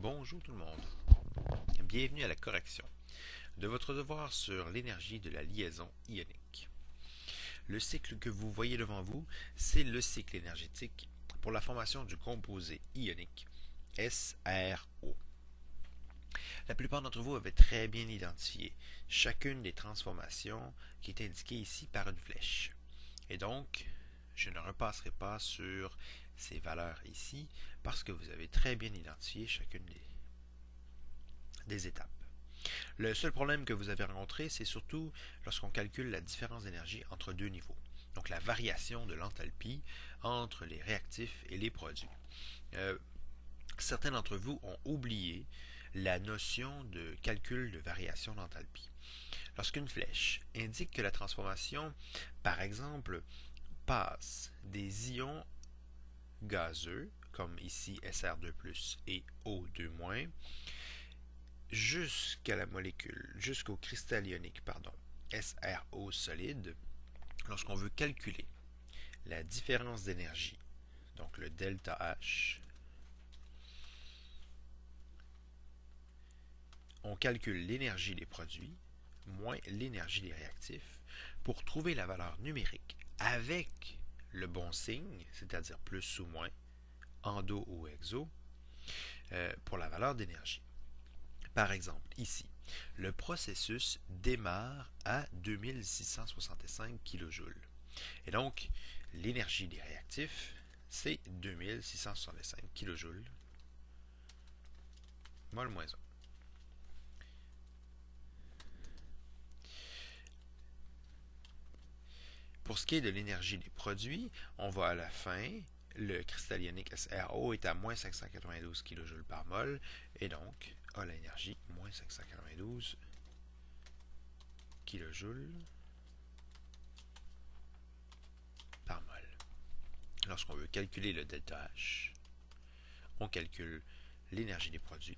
Bonjour tout le monde. Bienvenue à la correction de votre devoir sur l'énergie de la liaison ionique. Le cycle que vous voyez devant vous, c'est le cycle énergétique pour la formation du composé ionique SRO. La plupart d'entre vous avaient très bien identifié chacune des transformations qui est indiquée ici par une flèche. Et donc, je ne repasserai pas sur ces valeurs ici parce que vous avez très bien identifié chacune des étapes. Le seul problème que vous avez rencontré, c'est surtout lorsqu'on calcule la différence d'énergie entre deux niveaux. Donc la variation de l'enthalpie entre les réactifs et les produits. Certains d'entre vous ont oublié la notion de calcul de variation d'enthalpie. Lorsqu'une flèche indique que la transformation, par exemple, passe des ions gazeux, comme ici SR2+, et O2-, jusqu'à la molécule, jusqu'au cristal ionique, SRO solide, lorsqu'on veut calculer la différence d'énergie, donc le delta H, on calcule l'énergie des produits moins l'énergie des réactifs pour trouver la valeur numérique avec le bon signe, c'est-à-dire plus ou moins, endo ou exo, pour la valeur d'énergie. Par exemple, ici, le processus démarre à 2665 kJ. Et donc, l'énergie des réactifs, c'est 2665 kJ, mol moins 1. Pour ce qui est de l'énergie des produits, on va à la fin, le cristal ionique SRO est à moins 592 kJ par mol, et donc a l'énergie moins 592 kJ par mol. Lorsqu'on veut calculer le delta H, on calcule l'énergie des produits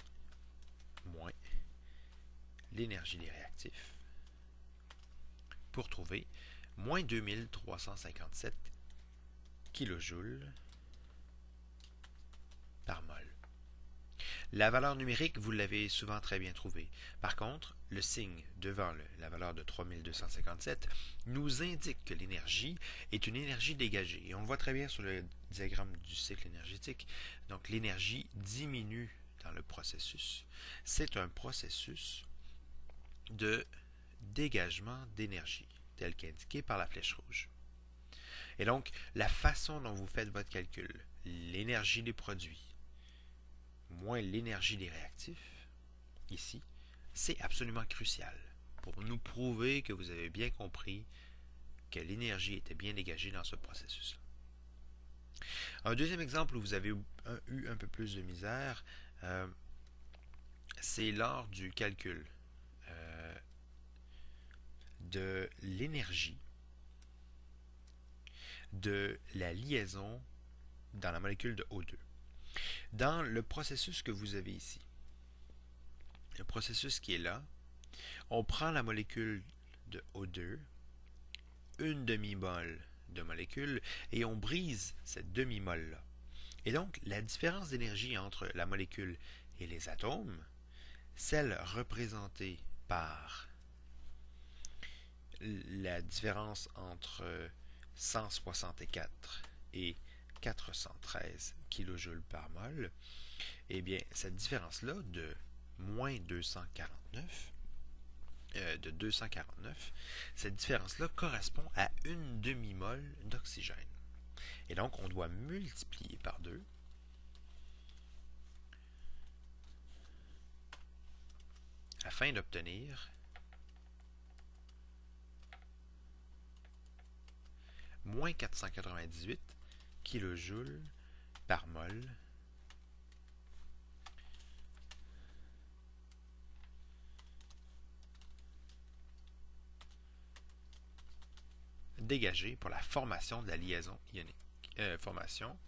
moins l'énergie des réactifs pour trouver moins 2357 kJ par mol. La valeur numérique, vous l'avez souvent très bien trouvée. Par contre, le signe devant la valeur de 3257 nous indique que l'énergie est une énergie dégagée. Et on le voit très bien sur le diagramme du cycle énergétique. Donc l'énergie diminue dans le processus. C'est un processus de dégagement d'énergie, tel qu'indiqué par la flèche rouge. Et donc, la façon dont vous faites votre calcul, l'énergie des produits moins l'énergie des réactifs, ici, c'est absolument crucial pour nous prouver que vous avez bien compris que l'énergie était bien dégagée dans ce processus-là. Un deuxième exemple où vous avez eu un peu plus de misère, c'est lors du calcul de l'énergie de la liaison dans la molécule de O2. Dans le processus que vous avez ici, le processus qui est là, on prend la molécule de O2, une demi-mol de molécule, et on brise cette demi-mol-là. Et donc, la différence d'énergie entre la molécule et les atomes, celle représentée par la différence entre 164 et 413 kJ par mol, eh bien, cette différence-là de moins 249, cette différence-là correspond à une demi-mol d'oxygène. Et donc, on doit multiplier par 2 afin d'obtenir moins 498 kJ par mol dégagé pour la formation de la liaison ionique. Formation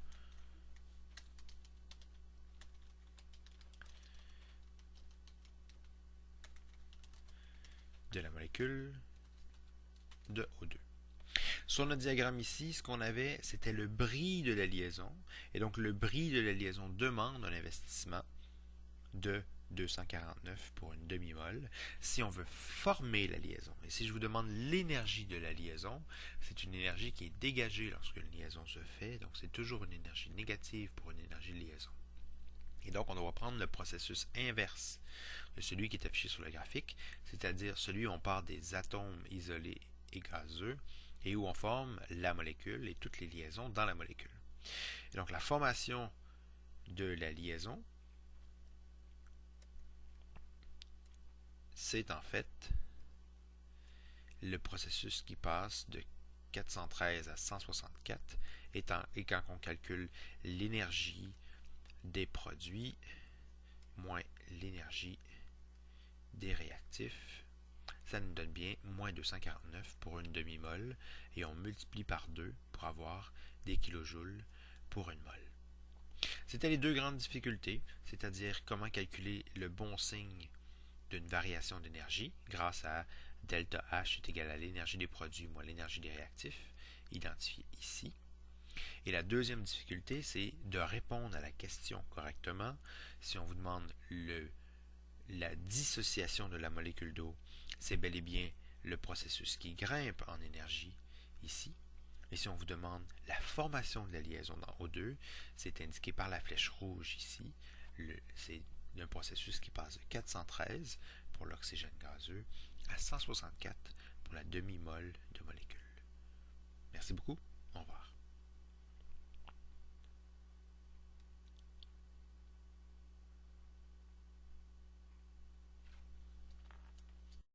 de la molécule de O2. Sur notre diagramme ici, ce qu'on avait, c'était le bris de la liaison. Et donc, le bris de la liaison demande un investissement de 249 pour une demi-mole si on veut former la liaison. Et si je vous demande l'énergie de la liaison, c'est une énergie qui est dégagée lorsque une liaison se fait, donc c'est toujours une énergie négative pour une énergie de liaison. Et donc, on doit prendre le processus inverse de celui qui est affiché sur le graphique, c'est-à-dire celui où on part des atomes isolés et gazeux et où on forme la molécule et toutes les liaisons dans la molécule. Et donc, la formation de la liaison, c'est en fait le processus qui passe de 413 à 164 et quand on calcule l'énergie des produits moins l'énergie des réactifs, ça nous donne bien moins 249 pour une demi-mole et on multiplie par 2 pour avoir des kilojoules pour une mole. C'était les deux grandes difficultés, c'est-à-dire comment calculer le bon signe d'une variation d'énergie grâce à delta H est égal à l'énergie des produits moins l'énergie des réactifs, identifié ici. Et la deuxième difficulté, c'est de répondre à la question correctement. Si on vous demande la dissociation de la molécule d'eau, c'est bel et bien le processus qui grimpe en énergie ici. Et si on vous demande la formation de la liaison dans O2, c'est indiqué par la flèche rouge ici. C'est un processus qui passe de 413 pour l'oxygène gazeux à 164 pour la demi-mole de molécule. Merci beaucoup.